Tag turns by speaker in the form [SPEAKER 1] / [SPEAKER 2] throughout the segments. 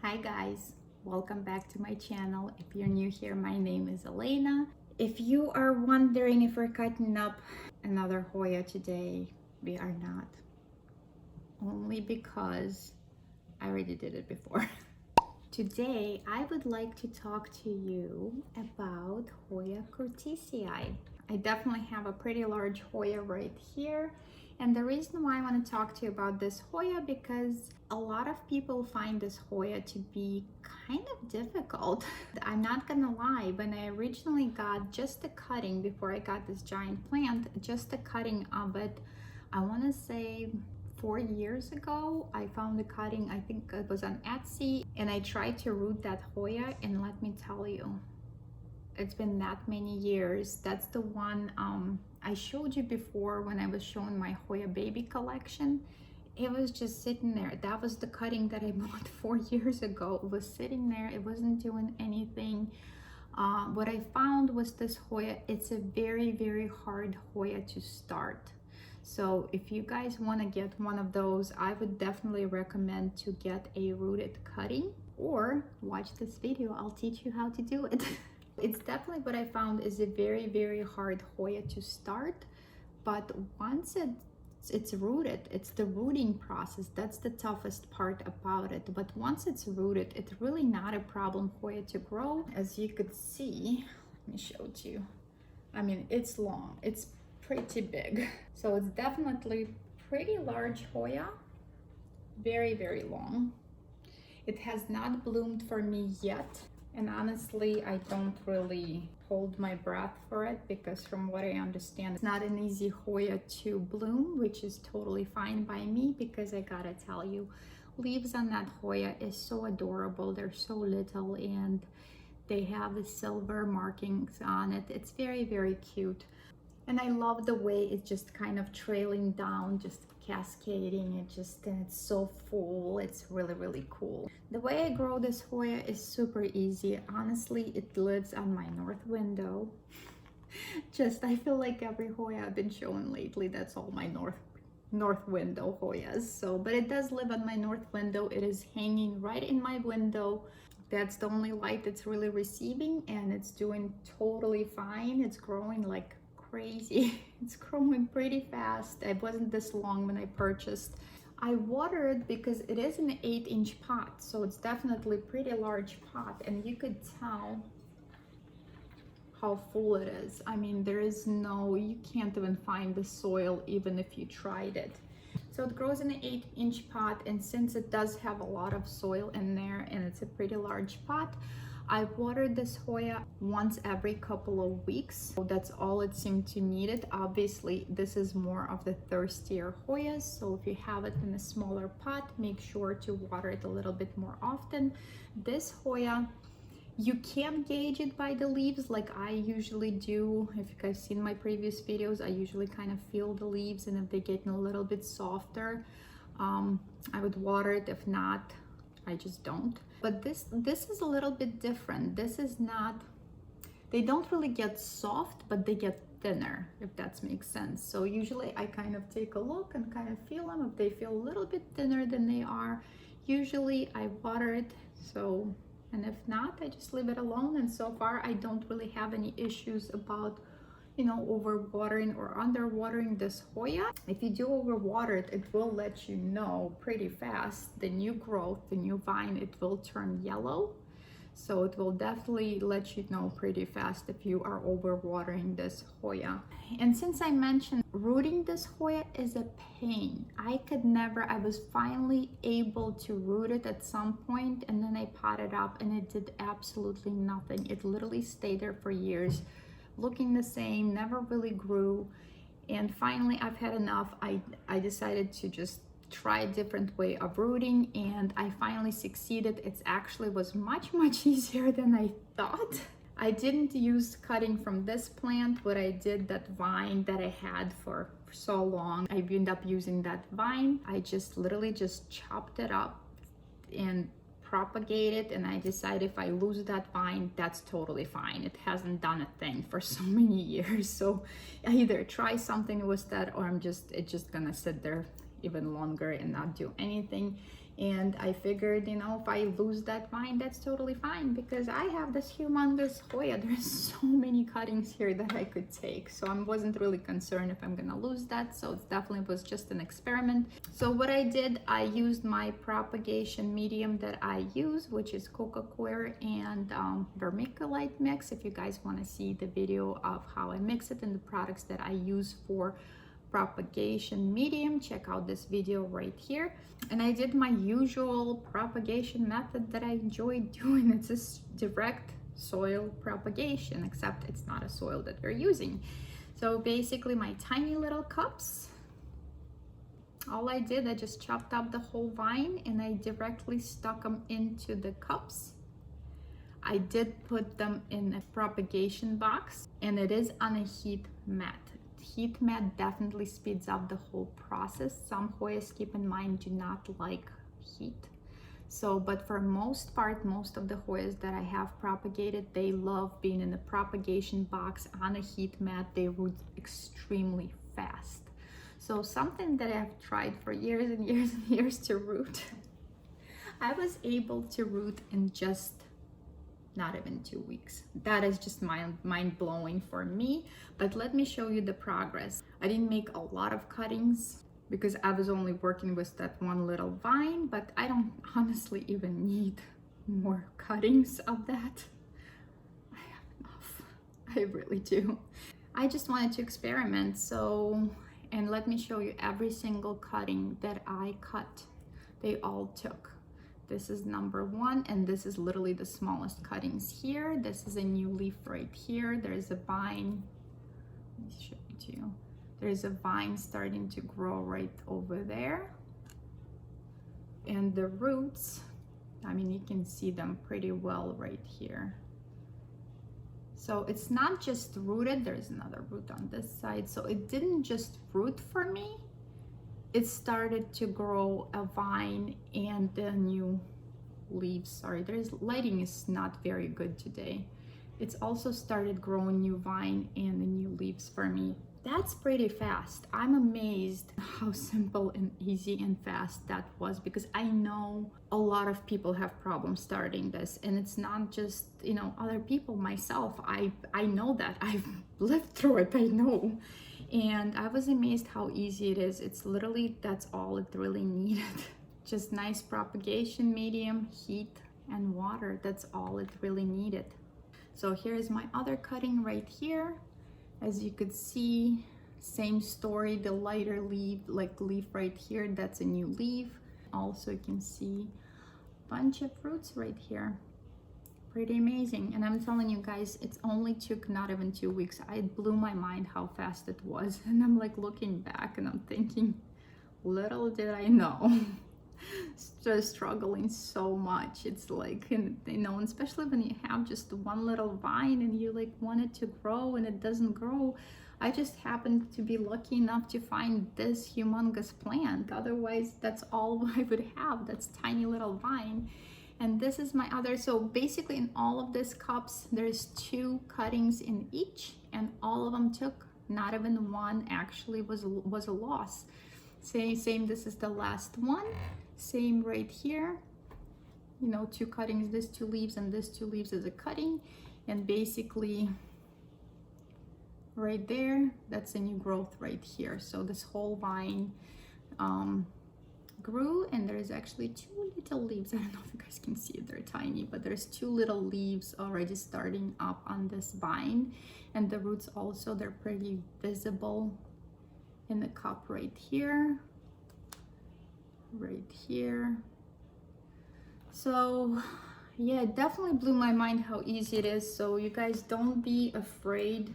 [SPEAKER 1] Hi guys, welcome back to my channel. If you're new here, my name is Elena. If you are wondering if we're cutting up another Hoya today, we are not. Only because I already did it before. Today, I would like to talk to you about Hoya Curtisii. I definitely have a pretty large Hoya right here. And the reason why I want to talk to you about this Hoya, because a lot of people find this Hoya to be kind of difficult. I'm not gonna lie, when I originally got just the cutting before I got this giant plant, just the cutting of it, I want to say 4 years ago, I found the cutting, I think it was on Etsy, and I tried to root that Hoya, and let me tell you, it's been that many years. That's the one I showed you before when I was showing my Hoya baby collection. It was just sitting there. That was the cutting that I bought 4 years ago. It was sitting there, it wasn't doing anything. What I found was this Hoya, it's a very, very hard Hoya to start. So if you guys want to get one of those, I would definitely recommend to get a rooted cutting, or watch this video, I'll teach you how to do it. It's definitely what I found is a very, very hard Hoya to start, but once it's rooted, it's the rooting process that's the toughest part about it. But once it's rooted, it's really not a problem Hoya to grow. As you could see, let me show it to you. I mean, it's long, it's pretty big, so it's definitely pretty large Hoya, very, very long. It has not bloomed for me yet, and honestly, I don't really hold my breath for it, because from what I understand, it's not an easy Hoya to bloom, which is totally fine by me, because I gotta tell you, leaves on that Hoya is so adorable. They're so little, and they have the silver markings on it. It's very, very cute. And I love the way it's just kind of trailing down, just cascading. And it's so full. It's really, really cool. The way I grow this Hoya is super easy. Honestly, it lives on my north window. I feel like every Hoya I've been showing lately, that's all my north window Hoyas. So, but it does live on my north window. It is hanging right in my window. That's the only light it's really receiving, and it's doing totally fine. It's growing like crazy. It's growing pretty fast. It wasn't this long when I purchased. I water it because it is an 8-inch pot, so it's definitely a pretty large pot, and you could tell how full it is. I mean, you can't even find the soil even if you tried it. So it grows in an 8-inch pot, and since it does have a lot of soil in there and it's a pretty large pot, I watered this Hoya once every couple of weeks. So that's all it seemed to need it. Obviously, this is more of the thirstier Hoyas, so if you have it in a smaller pot, make sure to water it a little bit more often. This Hoya, you can't gauge it by the leaves like I usually do. If you guys seen my previous videos, I usually kind of feel the leaves, and if they're getting a little bit softer, I would water it. If not, I just don't. But this is a little bit different. This is not, they don't really get soft, but they get thinner, if that makes sense. So usually I kind of take a look and kind of feel them. If they feel a little bit thinner than they are, usually I water it. So, and if not, I just leave it alone. And so far I don't really have any issues about, you know, overwatering or underwatering this Hoya. If you do overwater it, it will let you know pretty fast. The new growth, the new vine, it will turn yellow. So it will definitely let you know pretty fast if you are overwatering this Hoya. And since I mentioned rooting this Hoya is a pain, I was finally able to root it at some point, and then I potted up and it did absolutely nothing. It literally stayed there for years, looking the same, never really grew. And finally, I've had enough. I decided to just try a different way of rooting, and I finally succeeded. It actually was much easier than I thought. I didn't use cutting from this plant. What I did, that vine that I had for so long, I ended up using that vine. I just literally just chopped it up and propagate it, and I decide if I lose that vine, that's totally fine. It hasn't done a thing for so many years. So I either try something with that, or it's just gonna sit there even longer and not do anything. And I figured, you know, if I lose that vine, that's totally fine, because I have this humongous Hoya. There's so many cuttings here that I could take. So I wasn't really concerned if I'm gonna lose that. So it definitely was just an experiment. So what I did, I used my propagation medium that I use, which is coca coir and vermiculite mix. If you guys wanna see the video of how I mix it and the products that I use for propagation medium, check out this video right here. And I did my usual propagation method that I enjoy doing. It's just direct soil propagation, except it's not a soil that we're using. So basically my tiny little cups, all I did, I just chopped up the whole vine and I directly stuck them into the cups. I did put them in a propagation box, and it is on a heat mat. Heat mat definitely speeds up the whole process. Some Hoyas, keep in mind, do not like heat. So, but for most part, most of the Hoyas that I have propagated, they love being in the propagation box on a heat mat. They root extremely fast. So something that I've tried for years and years and years to root, I was able to root in just not even 2 weeks. That is just mind-blowing for me. But let me show you the progress. I didn't make a lot of cuttings because I was only working with that one little vine, but I don't honestly even need more cuttings of that. I have enough. I really do. I just wanted to experiment. So, and let me show you every single cutting that I cut. They all took. This is number one, and this is literally the smallest cuttings here. This is a new leaf right here. There's a vine. Let me show it to you. There's a vine starting to grow right over there. And the roots, I mean, you can see them pretty well right here. So it's not just rooted. There's another root on this side. So it didn't just root for me. It started to grow a vine and the new leaves. Sorry, lighting is not very good today. It's also started growing new vine and the new leaves for me. That's pretty fast. I'm amazed how simple and easy and fast that was, because I know a lot of people have problems starting this, and it's not just, you know, other people, myself. I know that. I've lived through it. I know. And I was amazed how easy it is. It's literally, that's all it really needed. Just nice propagation medium, heat, and water. That's all it really needed. So here's my other cutting right here. As you could see, same story, the lighter leaf, like leaf right here, that's a new leaf. Also, you can see a bunch of roots right here. Pretty amazing. And I'm telling you guys, it only took not even 2 weeks. It blew my mind how fast it was. And I'm like looking back and I'm thinking, little did I know. Just struggling so much. It's like, you know, especially when you have just one little vine and you like want it to grow and it doesn't grow. I just happened to be lucky enough to find this humongous plant. Otherwise, that's all I would have. That's tiny little vine. And this is my other. So basically in all of these cups, there's 2 cuttings in each, and all of them took. Not even one actually was a loss. Same, this is the last one. Same right here. You know, 2 cuttings, this 2 leaves and this 2 leaves is a cutting. And basically right there, that's a new growth right here. So this whole vine grew, and there's actually 2 little leaves. I don't know if you guys can see it, they're tiny, but there's 2 little leaves already starting up on this vine. And the roots also, they're pretty visible in the cup right here, right here. So yeah, it definitely blew my mind how easy it is. So you guys, don't be afraid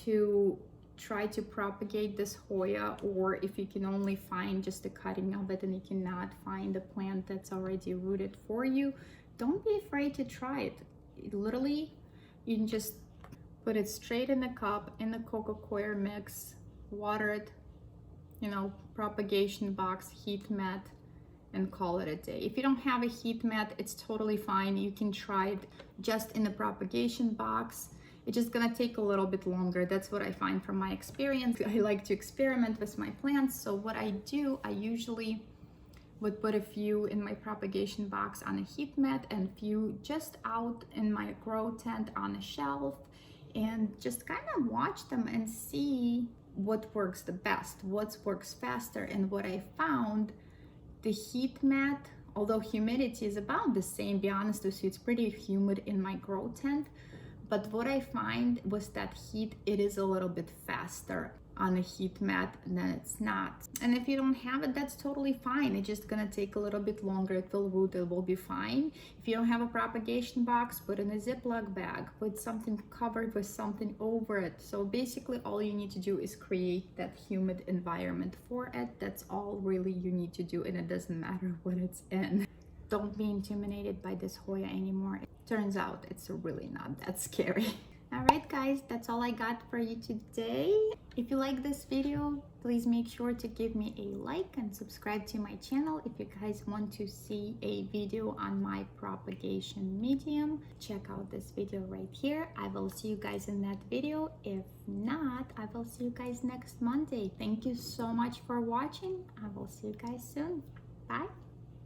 [SPEAKER 1] to try to propagate this Hoya, or if you can only find just a cutting of it and you cannot find a plant that's already rooted for you, don't be afraid to try it. Literally, you can just put it straight in the cup, in the coca coir mix, water it, you know, propagation box, heat mat, and call it a day. If you don't have a heat mat, it's totally fine. You can try it just in the propagation box it's just gonna take a little bit longer. That's what I find from my experience. I like to experiment with my plants. So what I do, I usually would put a few in my propagation box on a heat mat and few just out in my grow tent on a shelf, and just kind of watch them and see what works the best, what works faster. And what I found, the heat mat, although humidity is about the same, be honest with you, it's pretty humid in my grow tent, but what I find was that heat, it is a little bit faster on a heat mat than it's not. And if you don't have it, that's totally fine. It's just gonna take a little bit longer. It will root, it will be fine. If you don't have a propagation box, put in a Ziploc bag, put something covered with something over it. So basically all you need to do is create that humid environment for it. That's all really you need to do, and it doesn't matter what it's in. Don't be intimidated by this Hoya anymore. It turns out it's really not that scary. All right, guys, that's all I got for you today. If you like this video, please make sure to give me a like and subscribe to my channel. If you guys want to see a video on my propagation medium, check out this video right here. I will see you guys in that video. If not, I will see you guys next Monday. Thank you so much for watching. I will see you guys soon. Bye.